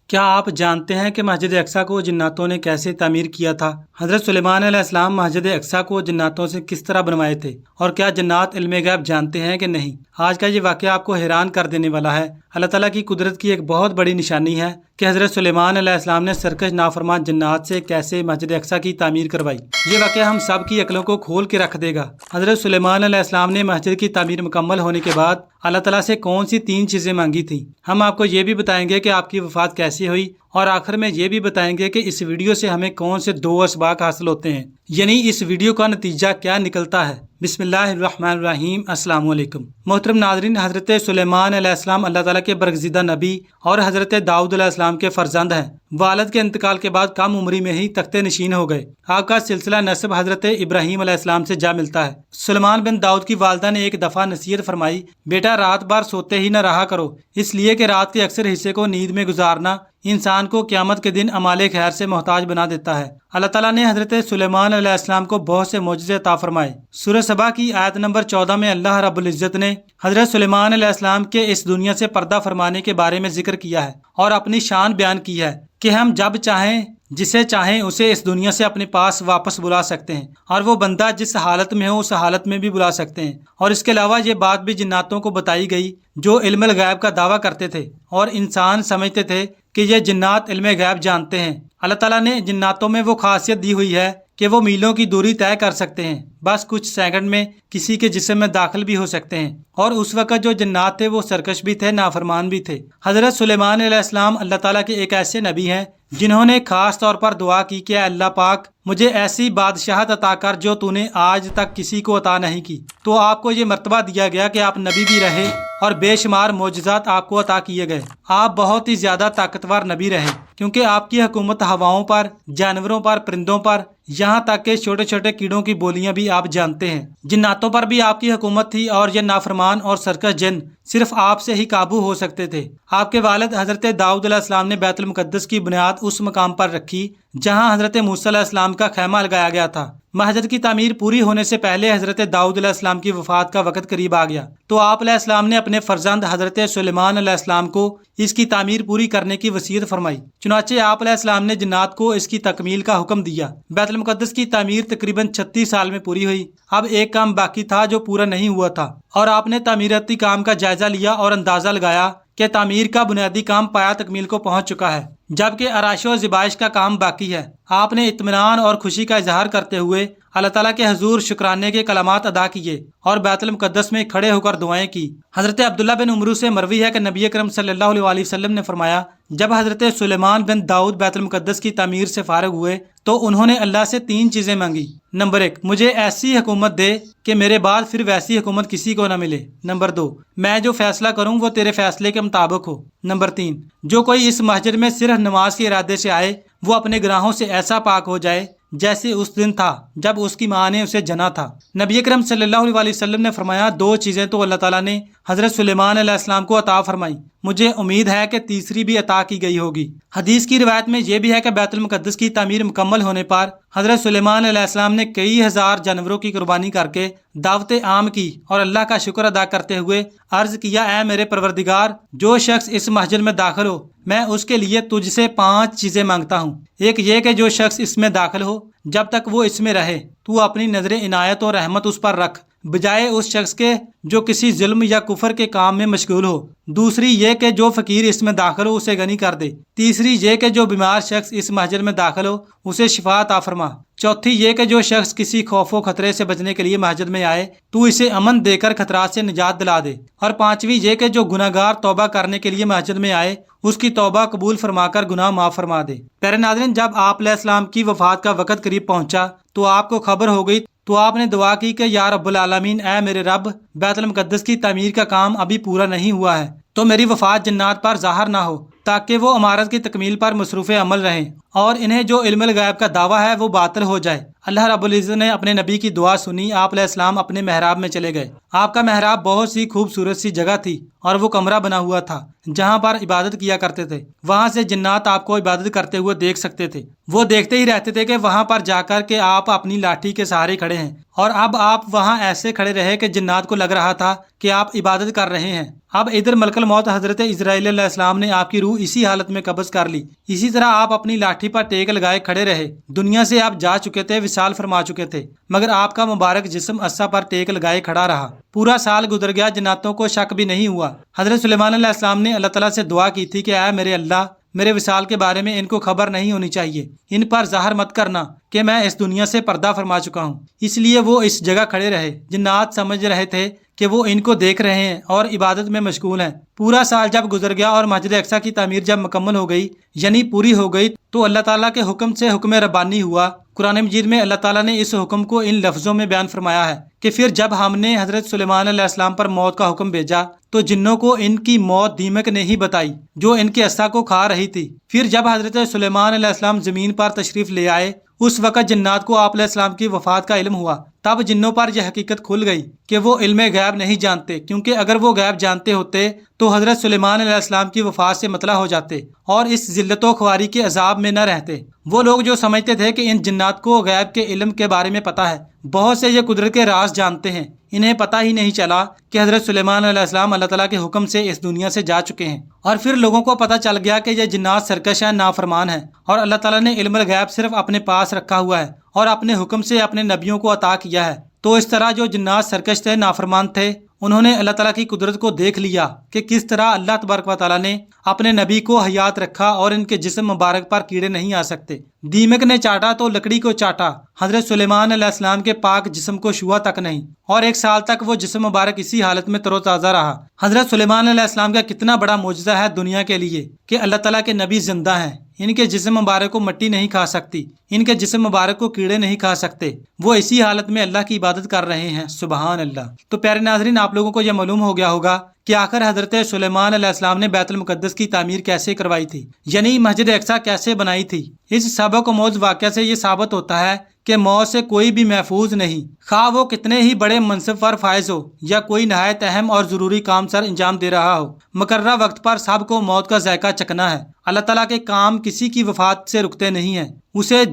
کیا آپ جانتے ہیں کہ مسجد اقصیٰ کو جناتوں نے کیسے تعمیر کیا تھا؟ حضرت سلیمان علیہ السلام مسجد اقصیٰ کو جناتوں سے کس طرح بنوائے تھے، اور کیا جنات علم غیب جانتے ہیں کہ نہیں؟ آج کا یہ واقعہ آپ کو حیران کر دینے والا ہے۔ اللہ تعالیٰ کی قدرت کی ایک بہت بڑی نشانی ہے کہ حضرت سلیمان علیہ السلام نے سرکش نافرمان جنات سے کیسے مسجد اقصیٰ کی تعمیر کروائی۔ یہ واقعہ ہم سب کی عقلوں کو کھول کے رکھ دے گا۔ حضرت سلیمان علیہ السلام نے مسجد کی تعمیر مکمل ہونے کے بعد اللہ تعالیٰ سے کون سی 3 چیزیں مانگی تھیں؟ ہم آپ کو یہ بھی بتائیں گے کہ آپ کی وفات کیسی ہوئی، اور آخر میں یہ بھی بتائیں گے کہ اس ویڈیو سے ہمیں کون سے 2 اسباق حاصل ہوتے ہیں، یعنی اس ویڈیو کا نتیجہ کیا نکلتا ہے۔ بسم اللہ الرحمن الرحیم۔ السلام علیکم محترم ناظرین، حضرت سلیمان علیہ السلام اللہ تعالیٰ کے برگزیدہ نبی اور حضرت داؤد علیہ السلام کے فرزند ہیں۔ والد کے انتقال کے بعد کم عمری میں ہی تخت نشین ہو گئے۔ آپ کا سلسلہ نسب حضرت ابراہیم علیہ السلام سے جا ملتا ہے۔ سلیمان بن داؤد کی والدہ نے ایک دفعہ نصیحت فرمائی، بیٹا رات بھر سوتے ہی نہ رہا کرو، اس لیے کہ رات کے اکثر حصے کو نیند میں گزارنا انسان کو قیامت کے دن اعمال خیر سے محتاج بنا دیتا ہے۔ اللہ تعالیٰ نے حضرت سلیمان علیہ السلام کو بہت سے معجزے عطا فرمائے۔ سورہ سبا کی آیت نمبر 14 میں اللہ رب العزت نے حضرت سلیمان علیہ السلام کے اس دنیا سے پردہ فرمانے کے بارے میں ذکر کیا ہے اور اپنی شان بیان کی ہے کہ ہم جب چاہیں جسے چاہیں اسے اس دنیا سے اپنے پاس واپس بلا سکتے ہیں، اور وہ بندہ جس حالت میں ہو اس حالت میں بھی بلا سکتے ہیں۔ اور اس کے علاوہ یہ بات بھی جناتوں کو بتائی گئی جو علم الغیب کا دعویٰ کرتے تھے اور انسان سمجھتے تھے کہ یہ جنات علم غیب جانتے ہیں۔ اللہ تعالیٰ نے جناتوں میں وہ خاصیت دی ہوئی ہے کہ وہ میلوں کی دوری طے کر سکتے ہیں، بس کچھ سیکنڈ میں کسی کے جسم میں داخل بھی ہو سکتے ہیں۔ اور اس وقت جو جنات تھے وہ سرکش بھی تھے، نافرمان بھی تھے۔ حضرت سلیمان علیہ السلام اللہ تعالیٰ کے ایک ایسے نبی ہیں جنہوں نے خاص طور پر دعا کی کہ اے اللہ پاک مجھے ایسی بادشاہت عطا کر جو تو نے آج تک کسی کو عطا نہیں کی۔ تو آپ کو یہ مرتبہ دیا گیا کہ آپ نبی بھی رہے اور بے شمار معجزات آپ کو عطا کیے گئے۔ آپ بہت ہی زیادہ طاقتور نبی رہے کیونکہ آپ کی حکومت ہواؤں پر، جانوروں پر، پرندوں پر، یہاں تک کہ چھوٹے چھوٹے کیڑوں کی بولیاں بھی آپ جانتے ہیں۔ جناتوں پر بھی آپ کی حکومت تھی اور یہ نافرمان اور سرکش جن صرف آپ سے ہی قابو ہو سکتے تھے۔ آپ کے والد حضرت داؤد علیہ السلام نے بیت المقدس کی بنیاد اس مقام پر رکھی جہاں حضرت موسیٰ علیہ السلام کا خیمہ لگایا گیا تھا۔ مسجد کی تعمیر پوری ہونے سے پہلے حضرت داؤد علیہ السلام کی وفات کا وقت قریب آ گیا، تو آپ علیہ السلام نے اپنے فرزند حضرت سلیمان علیہ السلام کو اس کی تعمیر پوری کرنے کی وصیت فرمائی۔ چنانچہ آپ علیہ السلام نے جنات کو اس کی تکمیل کا حکم دیا۔ بیت المقدس کی تعمیر تقریباً 36 سال میں پوری ہوئی۔ اب ایک کام باقی تھا جو پورا نہیں ہوا تھا، اور آپ نے تعمیراتی کام کا جائزہ لیا اور اندازہ لگایا کہ تعمیر کا بنیادی کام پایا تکمیل کو پہنچ چکا ہے، جبکہ آرائش و زیبائش کا کام باقی ہے۔ آپ نے اطمینان اور خوشی کا اظہار کرتے ہوئے اللہ تعالیٰ کے حضور شکرانے کے کلمات ادا کیے اور بیت المقدس میں کھڑے ہو کر دعائیں کی۔ حضرت عبداللہ بن عمرو سے مروی ہے کہ نبی اکرم صلی اللہ علیہ وسلم نے فرمایا، جب حضرت سلیمان بن داؤد بیت المقدس کی تعمیر سے فارغ ہوئے تو انہوں نے اللہ سے 3 چیزیں مانگی۔ نمبر 1، مجھے ایسی حکومت دے کہ میرے بعد پھر ویسی حکومت کسی کو نہ ملے۔ نمبر 2، میں جو فیصلہ کروں وہ تیرے فیصلے کے مطابق ہو۔ نمبر 3، جو کوئی اس مسجد میں صرف نماز کے ارادے سے آئے وہ اپنے گناہوں سے ایسا پاک ہو جائے جیسے اس دن تھا جب اس کی ماں نے اسے جنا تھا۔ نبی اکرم صلی اللہ علیہ وسلم نے فرمایا، 2 چیزیں تو اللہ تعالیٰ نے حضرت سلیمان علیہ السلام کو عطا فرمائی، مجھے امید ہے کہ تیسری بھی عطا کی گئی ہوگی۔ حدیث کی روایت میں یہ بھی ہے کہ بیت المقدس کی تعمیر مکمل ہونے پر حضرت سلیمان علیہ السلام نے کئی ہزار جانوروں کی قربانی کر کے دعوت عام کی اور اللہ کا شکر ادا کرتے ہوئے عرض کیا، اے میرے پروردگار، جو شخص اس مسجد میں داخل ہو میں اس کے لیے تجھ سے 5 چیزیں مانگتا ہوں۔ ایک یہ کہ جو شخص اس میں داخل ہو جب تک وہ اس میں رہے تو اپنی نظر عنایت اور رحمت اس پر رکھ بجائے اس شخص کے جو کسی ظلم یا کفر کے کام میں مشغول ہو۔ دوسری یہ کہ جو فقیر اس میں داخل ہو اسے غنی کر دے۔ تیسری یہ کہ جو بیمار شخص اس مسجد میں داخل ہو اسے شفا عطا فرما۔ چوتھی یہ کہ جو شخص کسی خوف و خطرے سے بچنے کے لیے مسجد میں آئے تو اسے امن دے کر خطرات سے نجات دلا دے۔ اور 5ویں یہ کہ جو گناہ گار توبہ کرنے کے لیے مسجد میں آئے اس کی توبہ قبول فرما کر گناہ معاف فرما دے۔ پیارے ناظرین، جب آپ علیہ السلام کی وفات کا وقت قریب پہنچا تو آپ کو خبر ہو گئی تو آپ نے دعا کی کہ یا رب العالمین، اے میرے رب، بیت المقدس کی تعمیر کا کام ابھی پورا نہیں ہوا ہے تو میری وفات جنات پر ظاہر نہ ہو تاکہ وہ عمارت کی تکمیل پر مصروف عمل رہیں اور انہیں جو علم الغیب کا دعویٰ ہے وہ باطل ہو جائے۔ اللہ رب العزت نے اپنے نبی کی دعا سنی، آپ علیہ السلام اپنے محراب میں چلے گئے۔ آپ کا محراب بہت سی خوبصورت سی جگہ تھی اور وہ کمرہ بنا ہوا تھا جہاں پر عبادت کیا کرتے تھے۔ وہاں سے جنات آپ کو عبادت کرتے ہوئے دیکھ سکتے تھے۔ وہ دیکھتے ہی رہتے تھے کہ وہاں پر جا کر کے آپ اپنی لاٹھی کے سہارے کھڑے ہیں، اور اب آپ وہاں ایسے کھڑے رہے کہ جنات کو لگ رہا تھا کہ آپ عبادت کر رہے ہیں۔ اب ادھر ملک الموت حضرت اسرائیل علیہ السلام نے آپ کی روح اسی حالت میں قبض کر لی۔ اسی طرح آپ اپنی لاٹھی پر ٹیک لگائے کھڑے رہے۔ دنیا سے آپ جا چکے تھے، وصال فرما چکے تھے، مگر آپ کا مبارک جسم عصا پر ٹیک لگائے کھڑا رہا۔ پورا سال گزر گیا، جناتوں کو شک بھی نہیں ہوا۔ حضرت سلیمان علیہ السلام نے اللہ تعالیٰ سے دعا کی تھی کہ اے میرے اللہ، میرے وصال کے بارے میں ان کو خبر نہیں ہونی چاہیے، ان پر ظاہر مت کرنا کہ میں اس دنیا سے پردہ فرما چکا ہوں۔ اس لیے وہ اس جگہ کھڑے رہے۔ جنات سمجھ رہے تھے کہ وہ ان کو دیکھ رہے ہیں اور عبادت میں مشغول ہیں۔ پورا سال جب گزر گیا اور مسجد اقصیٰ کی تعمیر جب مکمل ہو گئی، یعنی پوری ہو گئی، تو اللہ تعالیٰ کے حکم سے حکم ربانی ہوا۔ قرآن مجید میں اللہ تعالیٰ نے اس حکم کو ان لفظوں میں بیان فرمایا ہے کہ پھر جب ہم نے حضرت سلیمان علیہ السلام پر موت کا حکم بھیجا تو جنوں کو ان کی موت دیمک نے ہی بتائی جو ان کے عصا کو کھا رہی تھی۔ پھر جب حضرت سلیمان علیہ السلام زمین پر تشریف لے آئے، اس وقت جنات کو آپ علیہ السلام کی وفات کا علم ہوا۔ تب جنوں پر یہ حقیقت کھل گئی کہ وہ علم غیب نہیں جانتے، کیونکہ اگر وہ غیب جانتے ہوتے تو حضرت سلیمان علیہ السلام کی وفات سے مطلع ہو جاتے اور اس ذلت و خواری کے عذاب میں نہ رہتے۔ وہ لوگ جو سمجھتے تھے کہ ان جنات کو غیب کے علم کے بارے میں پتہ ہے، بہت سے یہ قدرت کے راز جانتے ہیں، انہیں پتہ ہی نہیں چلا کہ حضرت سلیمان علیہ السلام اللہ تعالیٰ کے حکم سے اس دنیا سے جا چکے ہیں۔ اور پھر لوگوں کو پتہ چل گیا کہ یہ جنات سرکش ہیں، نافرمان ہیں، اور اللہ تعالیٰ نے علم الغیب صرف اپنے پاس رکھا ہوا ہے اور اپنے حکم سے اپنے نبیوں کو عطا کیا ہے۔ تو اس طرح جو جنات سرکش تھے، نافرمان تھے، انہوں نے اللہ تعالیٰ کی قدرت کو دیکھ لیا کہ کس طرح اللہ تبارک و تعالیٰ نے اپنے نبی کو حیات رکھا اور ان کے جسم مبارک پر کیڑے نہیں آ سکتے۔ دیمک نے چاٹا تو لکڑی کو چاٹا، حضرت سلیمان علیہ السلام کے پاک جسم کو چھوا تک نہیں، اور 1 سال تک وہ جسم مبارک اسی حالت میں تر و تازہ رہا۔ حضرت سلیمان علیہ السلام کا کتنا بڑا معجزہ ہے دنیا کے لیے کہ اللہ تعالیٰ کے نبی زندہ ہیں، ان کے جسم مبارک کو مٹی نہیں کھا سکتی، ان کے جسم مبارک کو کیڑے نہیں کھا سکتے، وہ اسی حالت میں اللہ کی عبادت کر رہے ہیں۔ سبحان اللہ۔ تو پیارے ناظرین، آپ لوگوں کو یہ معلوم ہو گیا ہوگا کہ آخر حضرت سلیمان علیہ السلام نے بیت المقدس کی تعمیر کیسے کروائی تھی، یعنی مسجد اقصیٰ کیسے بنائی تھی۔ اس سبق و موج واقعہ سے یہ ثابت ہوتا ہے کہ موت سے کوئی بھی محفوظ نہیں، خواہ وہ کتنے ہی بڑے منصب پر فائز ہو یا کوئی نہایت اہم اور ضروری کام سر انجام دے رہا ہو، مقررہ وقت پر سب کو موت کا ذائقہ چکھنا ہے۔ اللہ تعالیٰ کے کام کسی کی وفات سے رکتے نہیں ہیں، اسے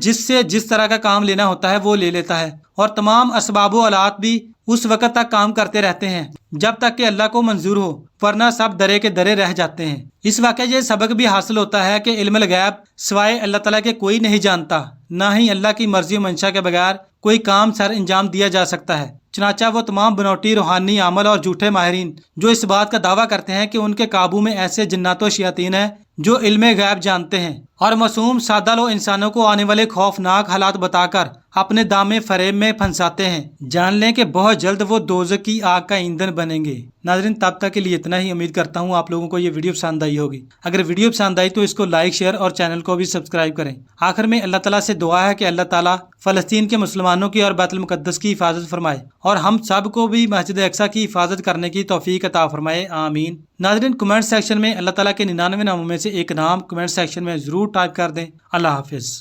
جس طرح کا کام لینا ہوتا ہے وہ لے لیتا ہے، اور تمام اسباب و آلات بھی اس وقت تک کام کرتے رہتے ہیں جب تک کہ اللہ کو منظور ہو، ورنہ سب درے کے درے رہ جاتے ہیں۔ اس واقعہ یہ سبق بھی حاصل ہوتا ہے کہ علم الغیب سوائے اللہ تعالیٰ کے کوئی نہیں جانتا، نہ ہی اللہ کی مرضی و منشا کے بغیر کوئی کام سر انجام دیا جا سکتا ہے۔ چنانچہ وہ تمام بنوٹی روحانی عمل اور جھوٹے ماہرین جو اس بات کا دعویٰ کرتے ہیں کہ ان کے قابو میں ایسے جنات و شیاطین ہیں جو علم غیب جانتے ہیں اور معصوم سادہ لو انسانوں کو آنے والے خوفناک حالات بتا کر اپنے دام فریب میں پھنساتے ہیں، جان لیں کہ بہت جلد وہ دوزخ کی آگ کا ایندھن بنیں گے۔ ناظرین، تب تک کے لیے اتنا ہی۔ امید کرتا ہوں آپ لوگوں کو یہ ویڈیو پسند آئی ہوگی۔ اگر ویڈیو پسند آئی تو اس کو لائک، شیئر اور چینل کو بھی سبسکرائب کریں۔ آخر میں اللہ تعالیٰ سے دعا ہے کہ اللہ تعالیٰ فلسطین کے مسلمانوں کی اور بیت المقدس کی حفاظت فرمائے اور ہم سب کو بھی مسجد اقصیٰ کی حفاظت کرنے کی توفیق عطا فرمائے، آمین۔ ناظرین، کمنٹ سیکشن میں اللہ تعالیٰ کے 99 ناموں میں سے ایک نام کمنٹ سیکشن میں ضرور ٹائپ کر دیں۔ اللہ حافظ۔